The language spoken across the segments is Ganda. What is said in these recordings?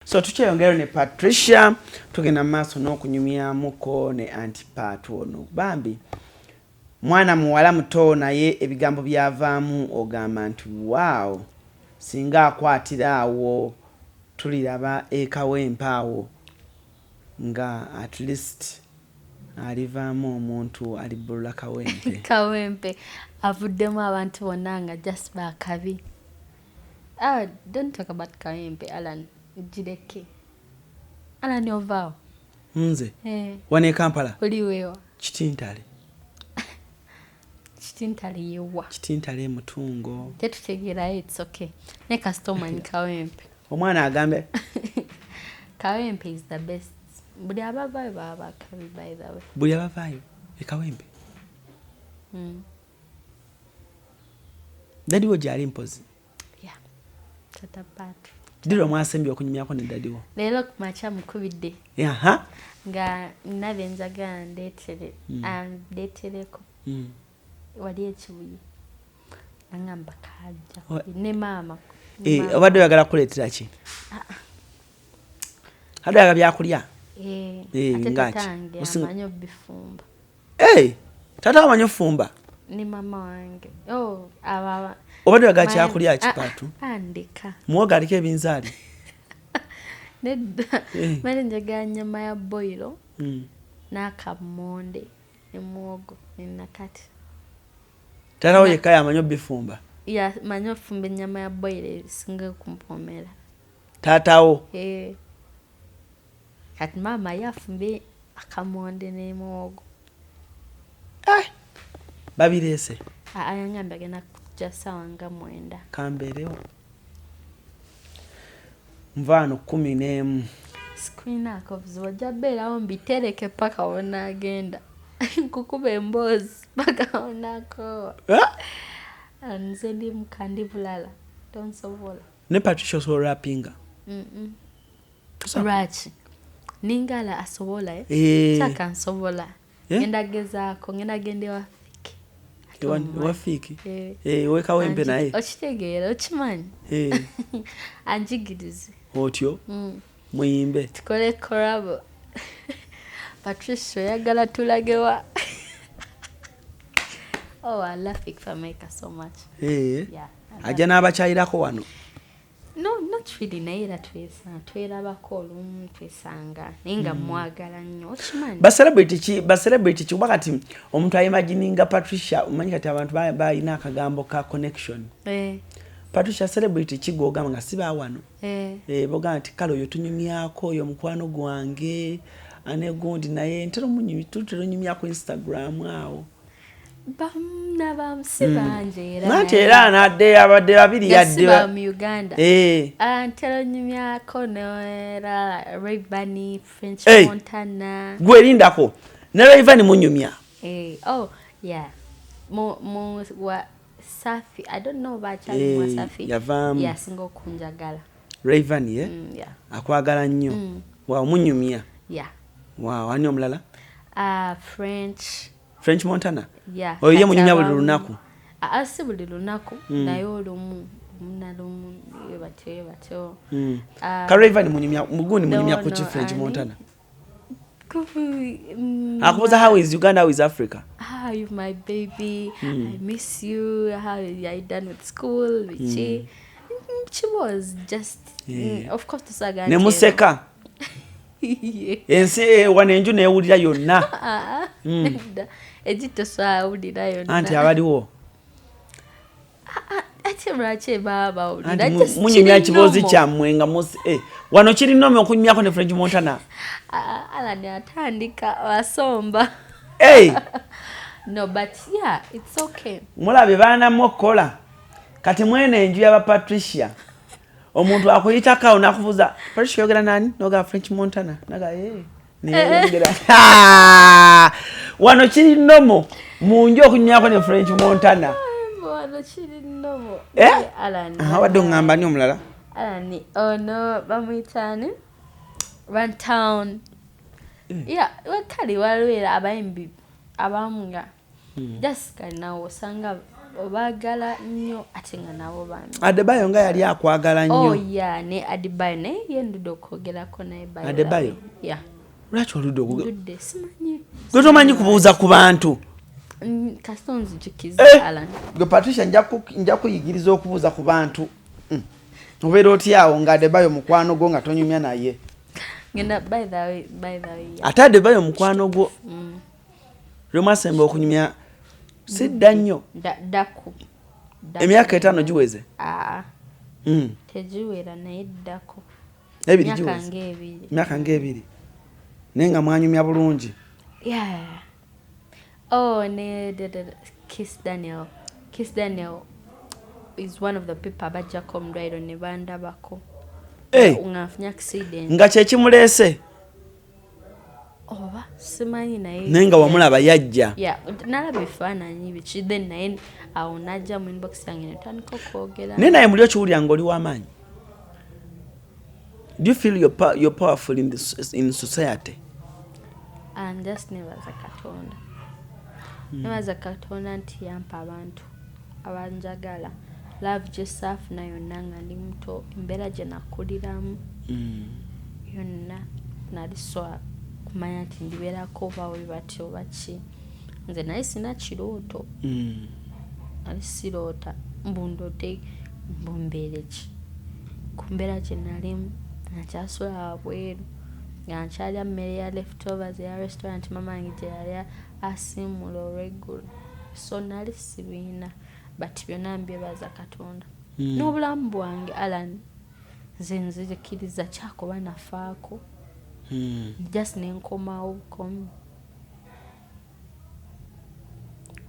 So tukyeyongera ne Patricia tugenda maaso n'okunyumyamuko ne Antipat ono bambi mwana muwala muto naye ebigambo byavaamu ogamba nti wow singa akwatira awo tuliraba ekawempe awo nga at least alivaamu omuntu alibbulula kawempe kawempe avuddemu abantu bonna nga just bakabi. Don't talk about kawempe, Alan. Jireke. Alan ovao. Nze. Wane Kampala. Oliwewa. Kitintale. Kitintale yewa. Kitintale mutungo. Tetutegera it's okay. Ne customer ni kawempe. Omwana agambe. Kawempe is the best. Buli abavayo baba kabi by the way. Buli abavayo kawempe. Dadi wo jali mpozi. Yeah. Tata Pat. Diro mwasembi okunyumyako ne dadi wo. Lelo kumacha mukubidde. Aha. Nga nabenzaga ndetere. Ndetereko. Wali ekibuye. Angamba kajja. Ne mama. Obadde oyagala kuleetera ki? Hada ya byakulya. Ngachi. Amanyo bifumba. Tata amanyo fumba. Ni mama wange. Ababa. Obadde oyagala kyakulya kipatu. Andika. Muwoga aliko ebinzaali. Nedda. Mane njaga nyama ya boilo. N'akamonde. Ne muwogo. Ne nakati. Tata oye kaya amanyo bifumba. Ya manyo fumbe nyama ya boilo singa kumpomera. Tatawo. Kati mama yafumbe akamonde ne muwogo. Babirese. Ayangamba gena kujasa wanga mwenda. Kamberewo. Mvano 14. Screen ako wajabela ombitereke paka wona agenda. Kukube mbozi paka wona ko. Nzendi mkandi bulala. Don't sovola. Ne Patricia so rappinga. Rachi. Ningala asobola Saka nsobola. Ngenda gezaako, ngenda gende wafiki. Wafiki? Weka wempe naye. Okitegeera, okimanyi? Anjigirize. Otyo? Muyimbe. Tukole collab. Patricia yagala tulagewa. I love it for Maker so much. Yeah. Ajja n'abakyayirako wano. No, not really. Naira twesa bakolu twesanga ninga mwagala nnyo okimanyi ba celebrity ki wakati omuntu ayimagininga Patricia umanyi kati abantu bayina akagambo ka connection Patricia celebrity ki gogamba nga siba wano boga nti kalo yo tunyumyako yo mukwano gwange ane gondi naye ntero munyumi tutero nyumyako Instagram awo bamna bamsibanje natera nadde abadde babiri yadde ba mu Uganda antero nyumya konera Rayvani French Montana gwelindako ne Rayvani munyumya yeah mo wa Safi I don't know about Charlie mo Safi yavam singo kunjagala Rayvani yeah akwagala nnyo wa munyumya yeah wow ani omulala French Montana? Yeah. Oye munyumya buli lunaku. Asi buli lunaku naye olumu munalumu batyo. Kareva munyumya muguni munyumya ku French Montana. Akubuza how is Uganda, how is Africa? How you my baby? I miss you. How are you done with school? She was just of course to saga. Ne museka. Ense wanenju ne ewulira yonna. Ejito saawulira yonna. Anti abaliwo. Ate mrache baba awulira. Munyumya kibozi kyammwe nga wano kiri nome okunyumyako ne French Montana. Alani atandika wasomba. No, but yeah, it's okay. Mulabe baana mokola. Kati mwene enju ya Patricia. Omuntu akuyita kawo nakuvuza Patricia yogera nani noga French Montana naga yogera wano kiri nomo munjo okunyako ne French Montana wano kiri nomo Alani wadde ngamba ni omulala Alani no bamuyitani Run Town yeah wakali walwera abayimbi abamunga just kana osanga obagala nnyo ate nga nabo bambi. Adebayo nga yali akwagala nnyo. Oh yeah, ne Adebayo ne yendudo okwogerako naye Bayo. Adebayo? Yeah. Lwaki oludde okwogerako? Ndudde simanyi. Gwe tomanyi kubuuza ku bantu. Kastonzi jikiza Alan. Gwe Patricia nja kuyigiriza okubuuza ku bantu. Obeera otyawo nga Adebayo mukwano gwo nga tonyumya naye. Ngenda by the way. Ate Adebayo mukwano gwo. Lwemwasemba okunyumya sidda nnyo. Daku. Emyaka 5 giweze. Tegiwera naye ddako. Ebiri giweze. Myaka ng'ebiri. Naye nga mwanyumya bulungi. Yeah. Oh, Kiss Daniel is one of the people abajja komdwairo ne bandabako. Ungafunya accident. Nga kye kimuleese. Oba simanyi naye. Nenga wamulaba yajja. Yeah, nalaba ebifaananyi biki then naye awo najja mu inbox yange netandika okwogera. Naye naye muli okiwulira ng'oli w'amaanyi. Do you feel you're powerful in society? And just nebaza Katonda. Nebaza Katonda nti yampa abantu abanjagala. Love yourself na yonna nga ndi muto embeera gye nakuliramu yonna nali soa kumanya nti ndibeerako oba bwe batyo baki nze naye sina kirooto nali siroota mbundote mbumbeere ki ku mbeera gye nalimu nakyasula wabweru nga nkyalya mmere ya leftovers ya restaurant mama wange gye yali asiimula olw'eggulu so nali sibiina but byonna mbyebaza Katonda. N'obulamu bwange Alan nze nzikiriza kyakuba nafaako. Just nenkomawo bukomi.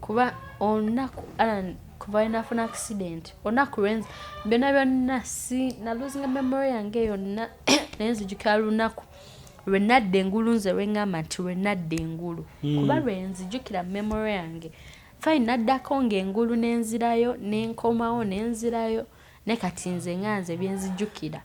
Kuba olunaku Alan kuba nafuna accident olunaku lwenzi byonna na losing memory yange yonna nenzijukira lunaku lwenadda engulu nze lwengamba nti lwenadda engulu kuba lwenzijukira memory yange fine naddako ng'engulu n'enzirayo n'enkomawo n'enzirayo ne kati nze nga nze byenzijjukira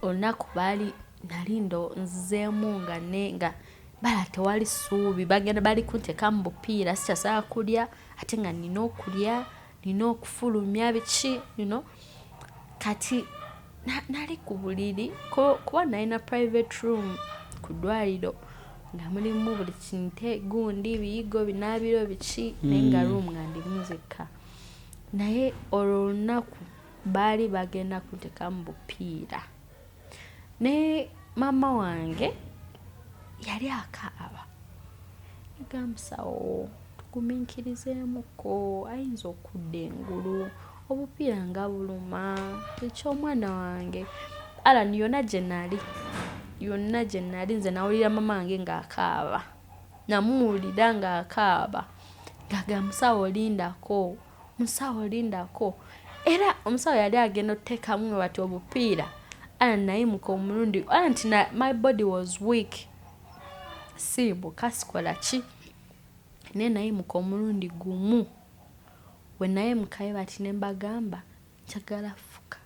olunaku baali nalindo nzizeemu nga bala tewali ssuubi bagenda bali kunteeka mu bupiira sikyasala kulya ate nga nina okulya nina okufulumya biki kati nali ku buliri kuba nalina private room ku ddwaliro nga mulimu buli kinte gundi biyigo binaabiro biki naye nga room nga ndi muzika naye olwo olunaku baali bagenda kunteeka mu bupiira ne mama wange yali akaaba egamusawo tugumiikirizeemuko ayinza okudda engulu obupiira nga buluma eky'omwana wange Alan yonna gye nali nze nawulira mama wange ng'akaaba namuwulira ng'akaaba ng'agamba musawo lindako era omusawo yali agenda okuteekamu bati obupiira Alan nayimuka omulundi nti my body was weak siibuka sikola ki naye nayimuka omulundi gumu we nayimukayo bati ne mbagamba njagala fuka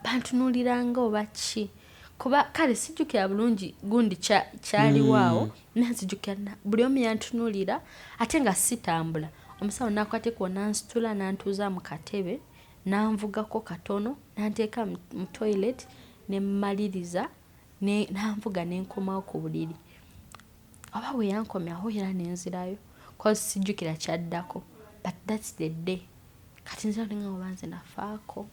bantunuuliranga oba ki kuba kale sijjukira bulungi gundi kyaliwaawo nanzijjukira buli omu yantunuulira ate nga sitambula omusawo nakwateko nansitula nantuuza mu katebe nanvugako katono nanteeka mu toilet nemmaliriza nanvuga nenkomawo ku buliri oba we yankomyawo era nenzirayo cause sijjukira kyaddako but that's the day kati nzira nga oba nze nafaako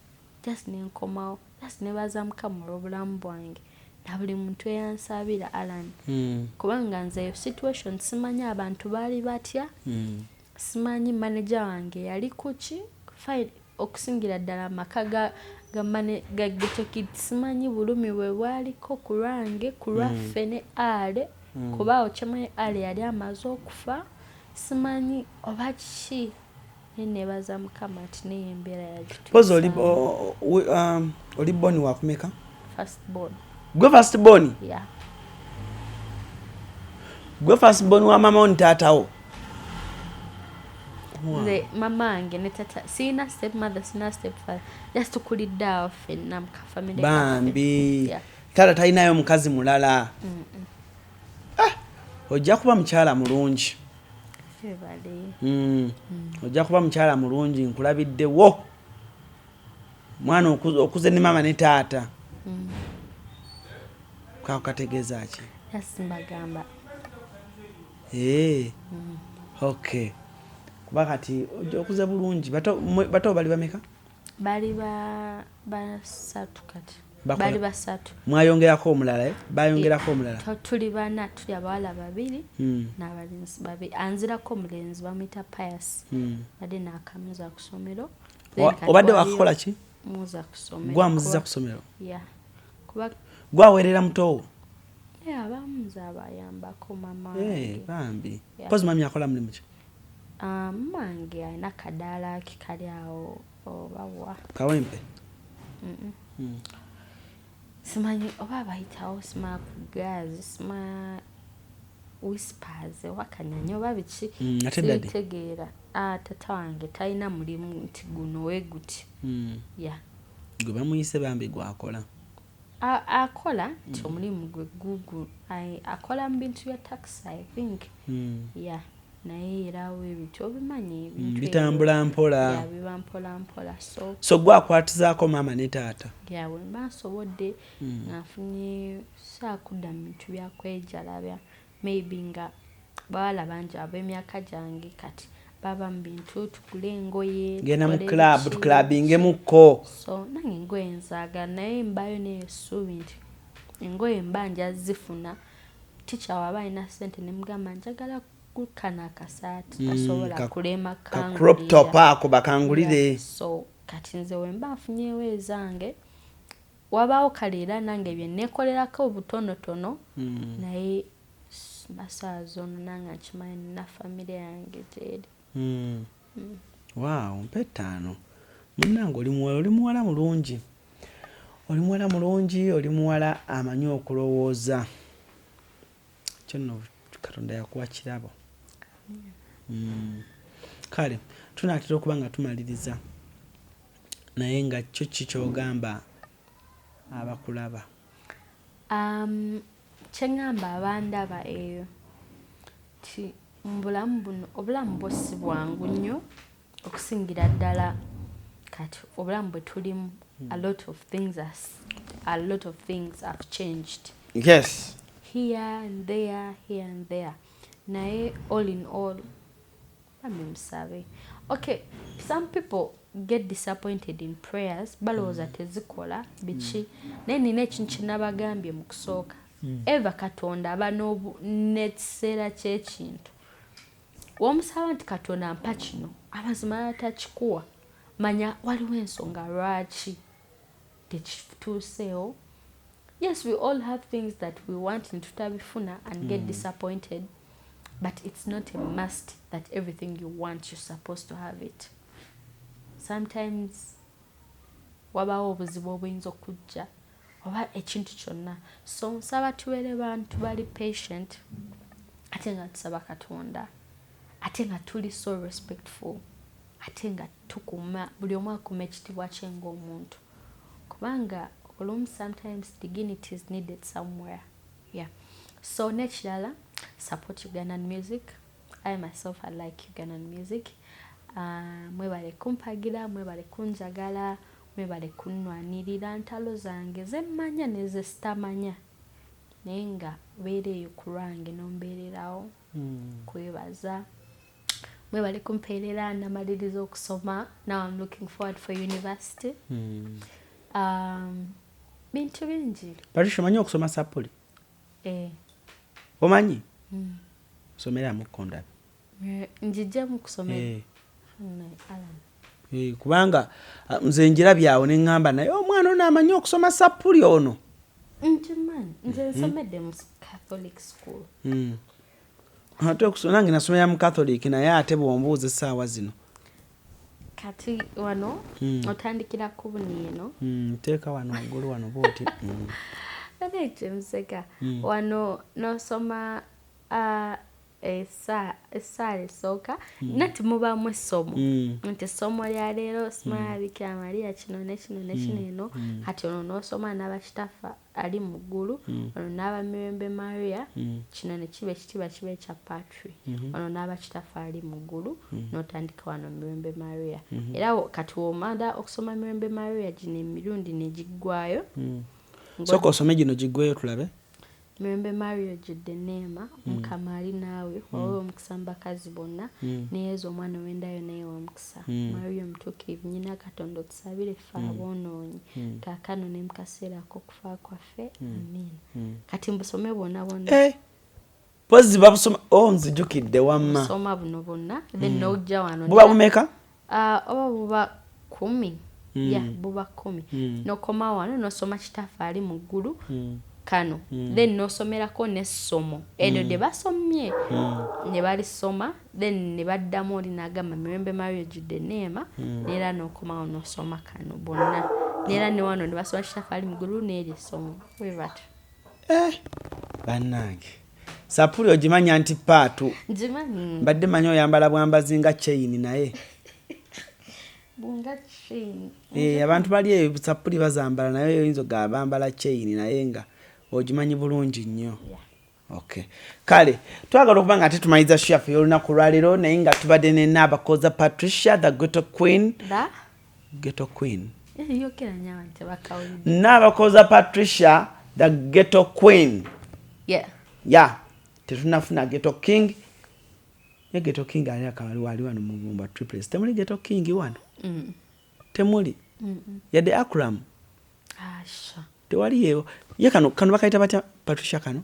just nenkomawo just nebaza Mukama olw'obulamu bwange na buli muntu eyansabira Alan kubanga nze eyo situation simanyi abantu baali batya simanyi manager wange yali kuki fine okusingira ddala amaka ga Ghetto simanyi bulumi bwe bwaliko ku lwange ku lwaffe ne Ale kuba okyamanyi Ale yali amaze okufa simanyi oba ki nebaza Mukama ati naye embeera yagituusa. Oli born wakumeka? First born. Gwe first born? Yeah. Gwe first born wa mama on taatawo? Nze mama wange ne tata sina stepmother sina stepfather just tukulidde awo ffenna mu kafamily bambi tata talinayo mukazi mulala ojja kuba mukyala mulungi ojja kuba mukyala mulungi nkulabiddewo mwana okuze ne mama ne taata kategeeza ki yasimbagamba okay kuba kati okuze bulungi bato bali bameka bali basatu kati bali basatu mwayongerako omulala bayongerako omulala tuli bana tuli abawala babiri n'abalenzi babiri anzirako omulenzi bamuyita Pius badde n'akamuza ku ssomero obadde wakukola ki muza ku ssomero gwamuziza ku ssomero kuba gwaweerera mutowo abamuza abayambako mama bambi kozi mami akola mulimu ki mange alina akadaala kikali awo obawa kawempe simanyi oba bayitawo sima kugazi sima whispers wakanyanya oba biki tegeera tata wange talina mulimu nti guno weguti gwe bamuyise bambi gwakola akola nti omulimu gwe gugu akola mu bintu bya taxi I think naye era ebintu obimanyi bitambula mpola biba mpola so gwakwatizaako mama ne taata we mbasobodde ngafunye saakudda mu bintu byakwejalabya maybe nga bawala bangi ab'emyaka gyange kati baba mu bintu tugule engoye genda mu club tuklabingemukko so nange engoye nzaaga naye mbayo n'essuubi nti engoye mba njazifuna ticha waba alina ssente ne mugamba njagala kukana akasaati tasobola kulema crop top ako bakangulire so kati nze wemba afunyeewo ezange wabaawo kaleera nange bye nekolerako obutonotono naye masaazi ono nange nkimanyi na famire yange gyeri wow mpe 5 munnange oli muwala mulungi oli muwala amanyi okulowooza kyono Katonda yakuwa kirabo kale tunatera okuba nga tumaliriza naye nga kyo kikyogamba abakulaba kyengamba abandaba eyo ti mbulamu buno obulamu bwo si bwangu nnyo okusingira ddala kati obulamu bwe tulimu a lot of things have changed yes here and there naye all in all musabe okay some people get disappointed in prayers balowooza tezikola biki naye nina ekintu kinabagambye mu kusooka eva Katonda aba n'ekiseera ky'ekintu w'omusaba nti Katonda mpa kino amazima atakikuwa manya waliwo ensonga lwaki tekituuseewo. Yes, we all have things that we want in tutabifuna and get disappointed, but it's not a must that everything you want you're supposed to have it. Sometimes wabawo obuzibu obuyinza okujja oba ekintu kyonna, so nsaba tubeere bantu bali patient ate nga tusaba Katonda ate nga tuli so respectful ate nga tukuuma buli omu akuuma ekitiibwa kye ng'omuntu kubanga sometimes dignity is needed somewhere. Yeah. So nekirala support Ugandan music. I myself I like Ugandan music. Mwebale kumpagira, mwebale kunjagala, mwebale kunnwanirira ntalo zange zemmanya neze sitamanya. Nenga beereyo kurange nombeererawo. Kwebaza. Mwebale kumpeerera namaliriza okusoma. Now I'm looking forward for university. Bintu bingi. Patricia, manyi okusoma sapuli? Omanyi? Somera mu konda. Njije mu kusomera. Kubanga nze njirabyawo ne ngamba naye omwana ono amanyi okusoma sapuli ono. Nze nsomedde mu Catholic school. Ate okusoma nange nasomera mu Catholic naye ate bw'ombuuza essaawa zino. Kati wano otandikira ku buniino teeka wano waggulu wano bwoti ate ekyemuseka wano nosoma essaala esooka nati mubaamu essomo nti essomo lya leero simala Bikira Maria kino ne kino ne kino eno kati ono n'osoma n'abakitaffe ali mu ggulu ono n'aba Mirembe Maria kino ne kiba ekitiibwa kiba ekya Patri ono n'abakitaffe ali mu ggulu n'otandika wano Mirembe Maria era kati w'omanda okusoma Mirembe Maria gino emirundi ne giggwayo sooka osome gino giggweyo tulabe. Mirembe Maria judde neema Mukama ali naawe wawe omukisa mu bakazi bonna neyeeza omwana w'endayo naye w'omukisa Maria omutuukirivu nnyina Katonda otusabire ffe aboonoonyi kaakano ne mu kaseera ak'okufa kwaffe amiina kati mbusome bwonna bwonna pozi babusoma nzijukidde wamma busoma buno bwonna then n'ojja wano buba bumeka oba buba 10 buba 10 n'okoma wano n'osoma kitaffe ali mu ggulu kano then n'osomerako n'essomo eryo lye basomye ne balisoma then ne baddamu oli n'agamba Mirembe Maria judde neema n'era n'okomawo n'osoma kano bonna n'era ne wano ne basoma kitaffe ali mu ggulu n'eryo essomo bwe batyo bannange sapuli ogimanya nti paatu ngimanyi mbadde manyi oyambala bwambazi nga chain naye bunga chain abantu bali eyo sapuli bazambala naye oyinza ogaba bambala chain naye nga ogimanyi bulungi nnyo. Okay. Kale, twagala okuba nga ate tumaliriza show yaffe y'olunaku lwaleero naye nga tubadde ne Naabakoza Patricia, the Ghetto Queen. Ghetto Queen. Naabakoza Patricia, the Ghetto Queen. Tetunafuna Ghetto King. Ye Ghetto King ali akawali wali wano mu Bumba Triples. Temuli Ghetto King wano? Temuli? Yadde Akram? Sure. Tewali yeewo. Ye kano bakaita batya Patricia kano?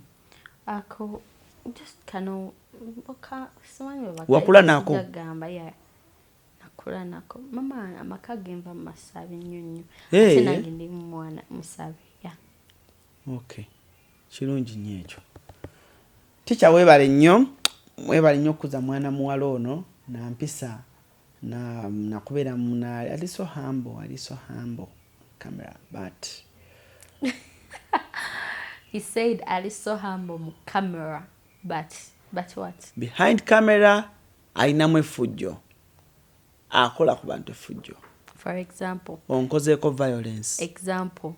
Ako just kano simanyi bakaita. Wakula nako? Nakula nako. Mama amaka genva mu Masabi nnyo. Ate nange ndi mwana Musabi. Okay. Kirungi nnyo ekyo. Ticha weebale nnyo okuza mwana muwala ono nampisa nakubeera muna ali so humble camera but he said ali so humble mu camera but what behind camera ayinamu effujjo akola ku bantu effujjo. For example onkozeeko violence. Example